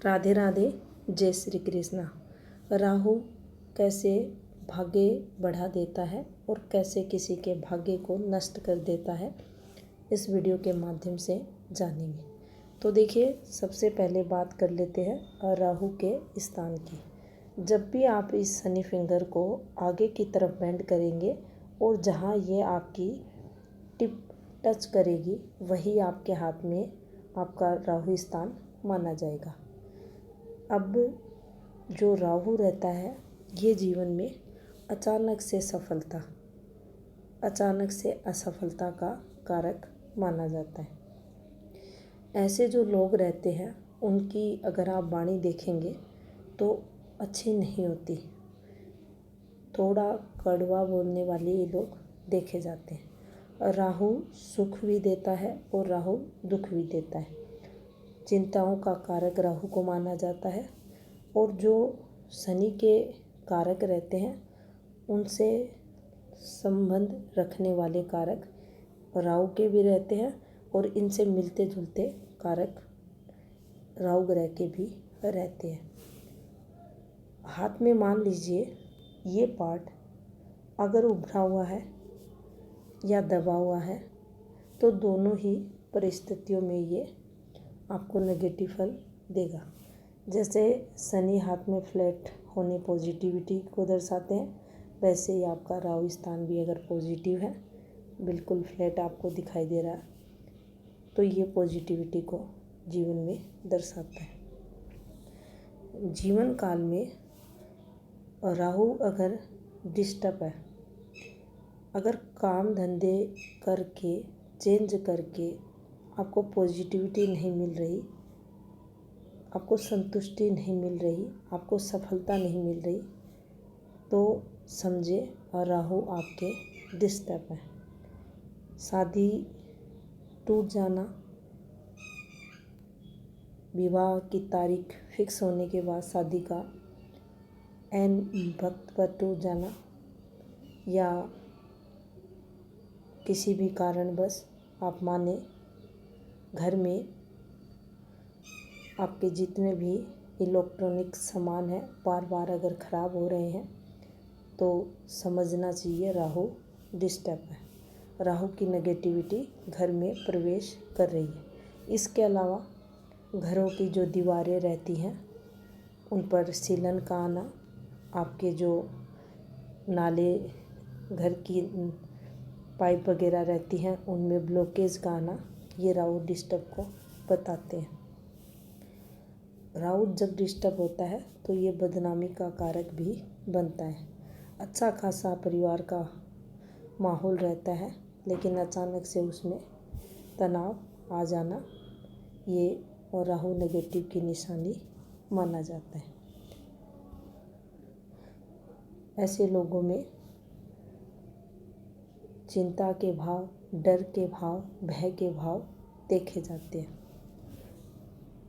राधे राधे, जय श्री कृष्णा। राहु कैसे भाग्य बढ़ा देता है और कैसे किसी के भाग्य को नष्ट कर देता है, इस वीडियो के माध्यम से जानेंगे। तो देखिए, सबसे पहले बात कर लेते हैं राहु के स्थान की। जब भी आप इस शनि फिंगर को आगे की तरफ बेंड करेंगे और जहाँ ये आपकी टिप टच करेगी वही आपके हाथ में आपका राहु स्थान माना जाएगा। अब जो राहु रहता है ये जीवन में अचानक से सफलता, अचानक से असफलता का कारक माना जाता है। ऐसे जो लोग रहते हैं उनकी अगर आप वाणी देखेंगे तो अच्छी नहीं होती, थोड़ा कड़वा बोलने वाले ये लोग देखे जाते हैं। राहु सुख भी देता है और राहु दुख भी देता है। चिंताओं का कारक राहु को माना जाता है और जो शनि के कारक रहते हैं उनसे संबंध रखने वाले कारक राहु के भी रहते हैं और इनसे मिलते जुलते कारक राहु ग्रह के भी रहते हैं। हाथ में मान लीजिए ये पार्ट अगर उभरा हुआ है या दबा हुआ है तो दोनों ही परिस्थितियों में ये आपको नेगेटिव फल देगा। जैसे शनि हाथ में फ्लैट होने पॉजिटिविटी को दर्शाते हैं, वैसे ही आपका राहु स्थान भी अगर पॉजिटिव है, बिल्कुल फ्लैट आपको दिखाई दे रहा है, तो ये पॉजिटिविटी को जीवन में दर्शाता है। जीवन काल में राहु अगर डिस्टर्ब है, अगर काम धंधे करके चेंज करके आपको पॉजिटिविटी नहीं मिल रही, आपको संतुष्टि नहीं मिल रही, आपको सफलता नहीं मिल रही, तो समझे राहु आपके डिस्टर्ब है। शादी टूट जाना, विवाह की तारीख फिक्स होने के बाद शादी का ऐन वक्त पर टूट जाना, या किसी भी कारणवश आप माने घर में आपके जितने भी इलेक्ट्रॉनिक सामान हैं बार बार अगर ख़राब हो रहे हैं तो समझना चाहिए राहु डिस्टर्ब है, राहु की नेगेटिविटी घर में प्रवेश कर रही है। इसके अलावा घरों की जो दीवारें रहती हैं उन पर सीलन का आना, आपके जो नाले घर की पाइप वगैरह रहती हैं उनमें ब्लॉकेज का आना, ये राहु डिस्टर्ब को बताते हैं। राहु जब डिस्टर्ब होता है तो ये बदनामी का कारक भी बनता है। अच्छा खासा परिवार का माहौल रहता है लेकिन अचानक से उसमें तनाव आ जाना, ये और राहु नेगेटिव की निशानी माना जाता है। ऐसे लोगों में चिंता के भाव, डर के भाव, भय के भाव देखे जाते हैं।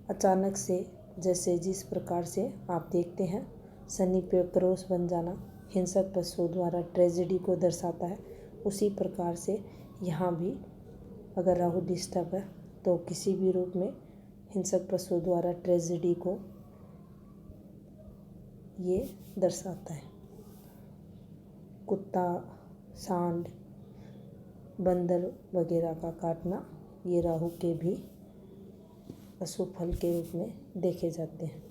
अचानक से जैसे जिस प्रकार से आप देखते हैं शनि पे क्रोस बन जाना हिंसक पशुओं द्वारा ट्रेजेडी को दर्शाता है, उसी प्रकार से यहाँ भी अगर राहु डिस्टर्ब है तो किसी भी रूप में हिंसक पशुओं द्वारा ट्रेजेडी को ये दर्शाता है। कुत्ता, सांड, बंदर वगैरह का काटना ये राहु के भी अशुभ फल के रूप में देखे जाते हैं।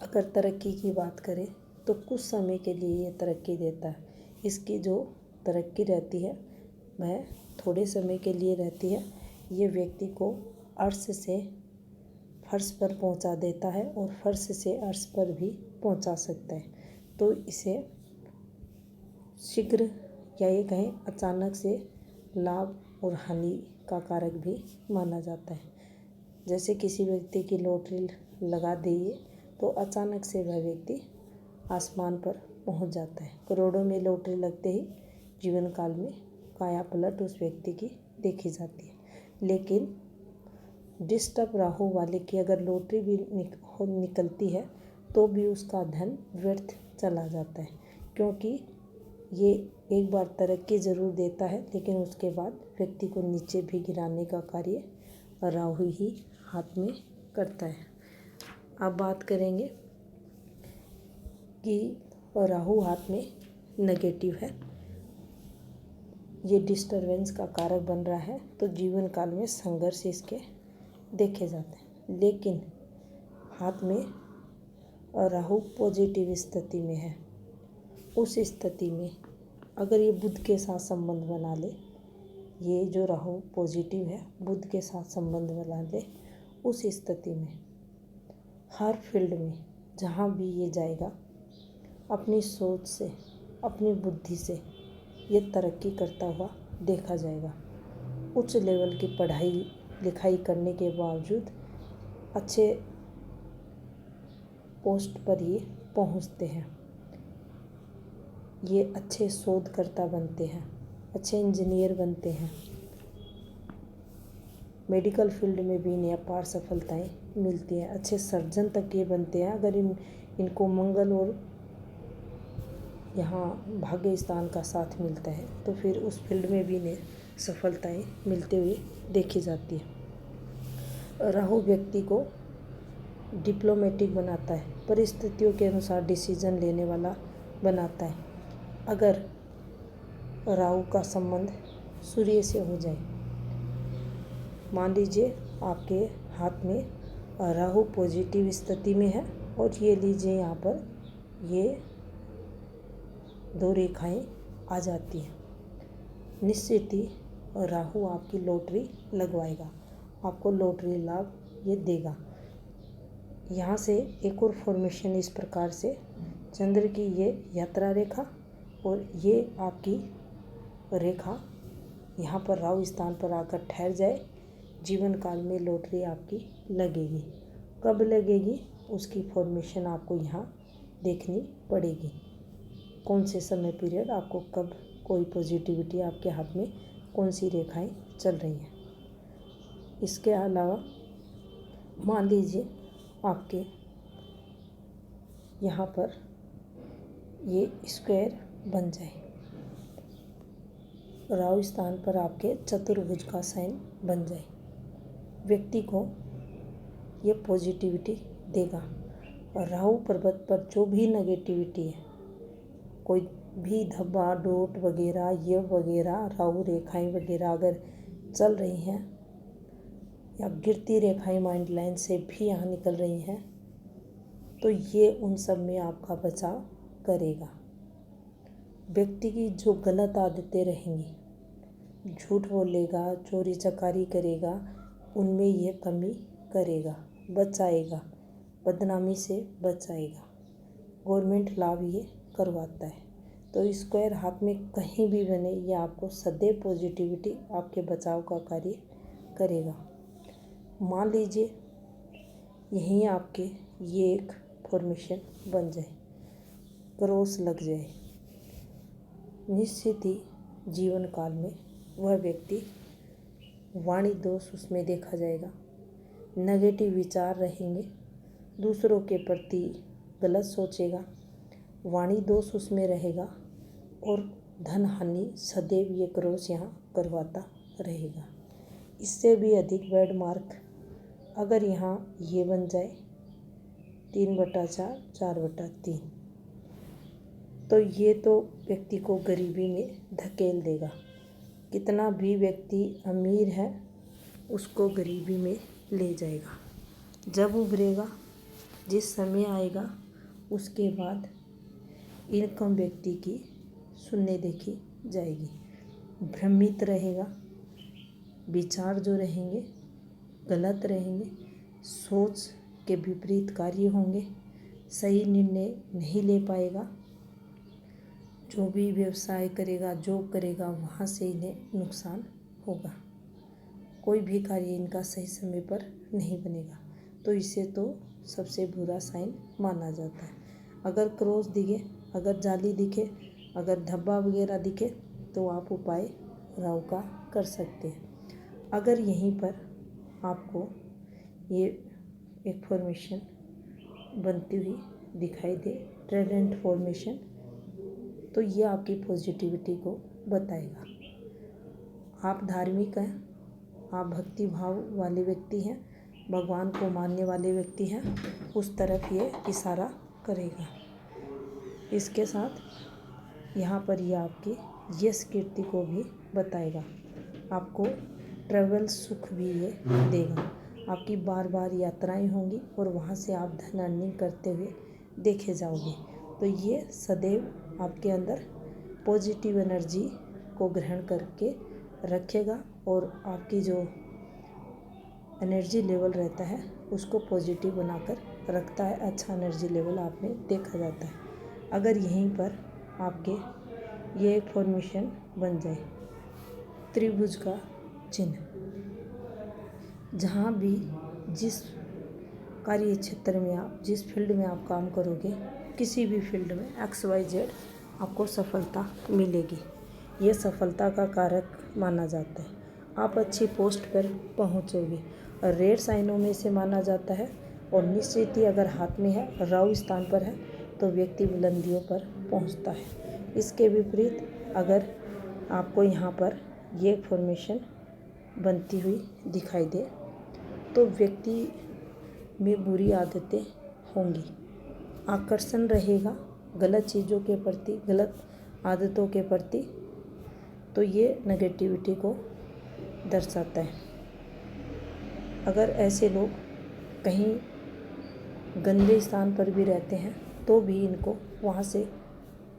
अगर तरक्की की बात करें तो कुछ समय के लिए ये तरक्की देता है। इसकी जो तरक्की रहती है वह थोड़े समय के लिए रहती है। ये व्यक्ति को अर्श से फर्श पर पहुंचा देता है और फर्श से अर्श पर भी पहुंचा सकता है। तो इसे शीघ्र या ये कहें अचानक से लाभ और हानि का कारक भी माना जाता है। जैसे किसी व्यक्ति की लॉटरी लगा दिए तो अचानक से वह व्यक्ति आसमान पर पहुंच जाता है। करोड़ों में लॉटरी लगते ही जीवन काल में काया पलट उस व्यक्ति की देखी जाती है। लेकिन डिस्टर्ब राहु वाले की अगर लॉटरी भी निकलती है तो भी उसका धन व्यर्थ चला जाता है, क्योंकि ये एक बार तरक्की ज़रूर देता है लेकिन उसके बाद व्यक्ति को नीचे भी गिराने का कार्य राहु ही हाथ में करता है। अब बात करेंगे कि राहु हाथ में नेगेटिव है, ये डिस्टरबेंस का कारक बन रहा है, तो जीवन काल में संघर्ष इसके देखे जाते हैं। लेकिन हाथ में राहु पॉजिटिव स्थिति में है, उस स्थिति में अगर ये बुध के साथ संबंध बना ले, ये जो राहु पॉजिटिव है बुध के साथ संबंध बना ले, उस स्थिति में हर फील्ड में जहाँ भी ये जाएगा अपनी सोच से, अपनी बुद्धि से ये तरक्की करता हुआ देखा जाएगा। उच्च लेवल की पढ़ाई लिखाई करने के बावजूद अच्छे पोस्ट पर ये पहुंचते हैं, ये अच्छे शोधकर्ता बनते हैं, अच्छे इंजीनियर बनते हैं। मेडिकल फील्ड में भी इन्हें अपार सफलताएं मिलती हैं, अच्छे सर्जन तक ये बनते हैं अगर इनको मंगल और यहाँ भाग्य स्थान का साथ मिलता है, तो फिर उस फील्ड में भी इन्हें सफलताएं मिलते हुए देखी जाती है। राहु व्यक्ति को डिप्लोमेटिक बनाता है, परिस्थितियों के अनुसार डिसीजन लेने वाला बनाता है। अगर राहु का संबंध सूर्य से हो जाए, मान लीजिए आपके हाथ में राहु पॉजिटिव स्थिति में है और ये लीजिए यहाँ पर ये 2 रेखाएं आ जाती हैं, निश्चित ही राहु आपकी लॉटरी लगवाएगा, आपको लॉटरी लाभ ये देगा। यहाँ से एक और फॉर्मेशन इस प्रकार से, चंद्र की ये यात्रा रेखा और ये आपकी रेखा यहाँ पर राहु स्थान पर आकर ठहर जाए, जीवन काल में लॉटरी आपकी लगेगी। कब लगेगी उसकी फॉर्मेशन आपको यहाँ देखनी पड़ेगी, कौन से समय पीरियड आपको कब कोई पॉजिटिविटी आपके हाथ में कौन सी रेखाएं चल रही हैं। इसके अलावा मान लीजिए आपके यहाँ पर ये स्क्वायर बन जाए, राहु स्थान पर आपके चतुर्भुज का साइन बन जाए, व्यक्ति को ये पॉजिटिविटी देगा। और राहु पर्वत पर जो भी नेगेटिविटी है, कोई भी धब्बा डोट वगैरह ये वगैरह राहु रेखाएं वगैरह अगर चल रही हैं या गिरती रेखाएं माइंड लाइन से भी यहाँ निकल रही हैं, तो ये उन सब में आपका बचाव करेगा। व्यक्ति की जो गलत आदतें रहेंगी, झूठ बोलेगा, चोरी चकारी करेगा, उनमें ये कमी करेगा, बचाएगा, बदनामी से बचाएगा, गवर्नमेंट लाभ ये करवाता है। तो स्क्वायर हाथ में कहीं भी बने, ये आपको सदैव पॉजिटिविटी आपके बचाव का कार्य करेगा। मान लीजिए यहीं आपके ये एक फॉर्मेशन बन जाए, क्रॉस लग जाए, निश्चित ही जीवन काल में वह व्यक्ति वाणी दोष उसमें देखा जाएगा, नेगेटिव विचार रहेंगे, दूसरों के प्रति गलत सोचेगा, वाणी दोष उसमें रहेगा और धन हानि सदैव ये क्रॉस यहाँ करवाता रहेगा। इससे भी अधिक बैड मार्क अगर यहाँ ये बन जाए 3/4, 4/3, तो ये तो व्यक्ति को गरीबी में धकेल देगा। कितना भी व्यक्ति अमीर है उसको गरीबी में ले जाएगा। जब उभरेगा, जिस समय आएगा, उसके बाद इनकम व्यक्ति की सुनने देखी जाएगी, भ्रमित रहेगा, विचार जो रहेंगे गलत रहेंगे, सोच के विपरीत कार्य होंगे, सही निर्णय नहीं ले पाएगा, जो भी व्यवसाय करेगा, जो करेगा, वहाँ से इन्हें नुकसान होगा, कोई भी कार्य इनका सही समय पर नहीं बनेगा। तो इसे तो सबसे बुरा साइन माना जाता है। अगर क्रॉस दिखे, अगर जाली दिखे, अगर धब्बा वगैरह दिखे, तो आप उपाय राहु का कर सकते हैं। अगर यहीं पर आपको ये एक फॉर्मेशन बनती हुई दिखाई दे, ट्रायडेंट फॉर्मेशन, तो ये आपकी पॉजिटिविटी को बताएगा। आप धार्मिक हैं, आप भक्ति भाव वाले व्यक्ति हैं, भगवान को मानने वाले व्यक्ति हैं उस तरफ ये इशारा करेगा। इसके साथ यहाँ पर ये आपकी यश कीर्ति को भी बताएगा। आपको ट्रैवल सुख भी ये देगा। आपकी बार बार यात्राएं होंगी और वहाँ से आप धन अर्निंग करते हुए देखे जाओगे। तो ये सदैव आपके अंदर पॉजिटिव एनर्जी को ग्रहण करके रखेगा और आपकी जो एनर्जी लेवल रहता है उसको पॉजिटिव बनाकर रखता है। अच्छा एनर्जी लेवल आप में देखा जाता है। अगर यहीं पर आपके ये एक फॉर्मेशन बन जाए, त्रिभुज का चिन्ह, जहाँ भी जिस कार्य क्षेत्र में आप जिस फील्ड में आप काम करोगे, किसी भी फील्ड में XYZ आपको सफलता मिलेगी। ये सफलता का कारक माना जाता है। आप अच्छी पोस्ट पर पहुंचोगे। और रेड साइनों में से माना जाता है। और निश्चित ही अगर हाथ में है, राहु स्थान पर है, तो व्यक्ति बुलंदियों पर पहुंचता है। इसके विपरीत अगर आपको यहाँ पर ये फॉर्मेशन बनती हुई दिखाई दे तो व्यक्ति में बुरी आदतें होंगी, आकर्षण रहेगा गलत चीज़ों के प्रति, गलत आदतों के प्रति। तो ये नेगेटिविटी को दर्शाता है। अगर ऐसे लोग कहीं गंदे स्थान पर भी रहते हैं तो भी इनको वहाँ से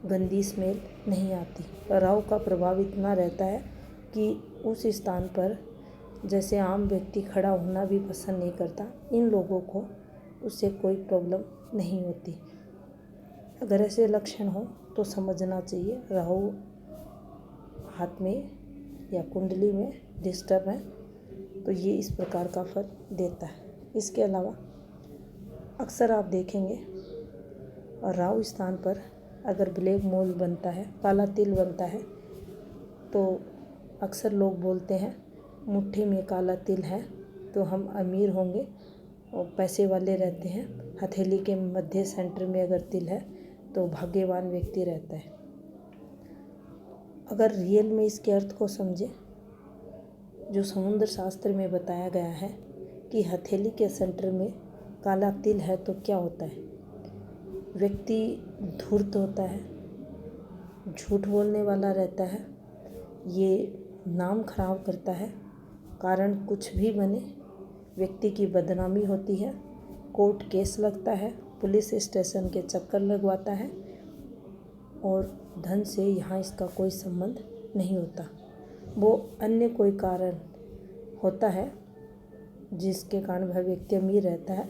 गंदी स्मेल नहीं आती। राहु का प्रभाव इतना रहता है कि उस स्थान पर जैसे आम व्यक्ति खड़ा होना भी पसंद नहीं करता, इन लोगों को उससे कोई प्रॉब्लम नहीं होती। अगर ऐसे लक्षण हो तो समझना चाहिए राहु हाथ में या कुंडली में डिस्टर्ब है। तो ये इस प्रकार का फल देता है। इसके अलावा अक्सर आप देखेंगे राहु स्थान पर अगर ब्लैक मोल बनता है, काला तिल बनता है, तो अक्सर लोग बोलते हैं मुट्ठी में काला तिल है तो हम अमीर होंगे और पैसे वाले रहते हैं। हथेली के मध्य सेंटर में अगर तिल है तो भाग्यवान व्यक्ति रहता है। अगर रियल में इसके अर्थ को समझे, जो समुद्र शास्त्र में बताया गया है कि हथेली के सेंटर में काला तिल है तो क्या होता है, व्यक्ति धूर्त होता है, झूठ बोलने वाला रहता है, ये नाम खराब करता है, कारण कुछ भी बने व्यक्ति की बदनामी होती है, कोर्ट केस लगता है, पुलिस स्टेशन के चक्कर लगवाता है और धन से यहाँ इसका कोई संबंध नहीं होता। वो अन्य कोई कारण होता है जिसके कारण वह व्यक्ति अमीर रहता है।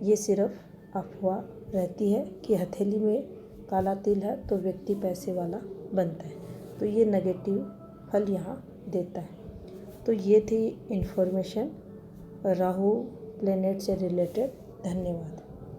ये सिर्फ अफवाह रहती है कि हथेली में काला तिल है तो व्यक्ति पैसे वाला बनता है। तो ये नेगेटिव फल यहाँ देता है। तो ये थी इन्फॉर्मेशन राहु प्लेनेट से रिलेटेड। धन्यवाद।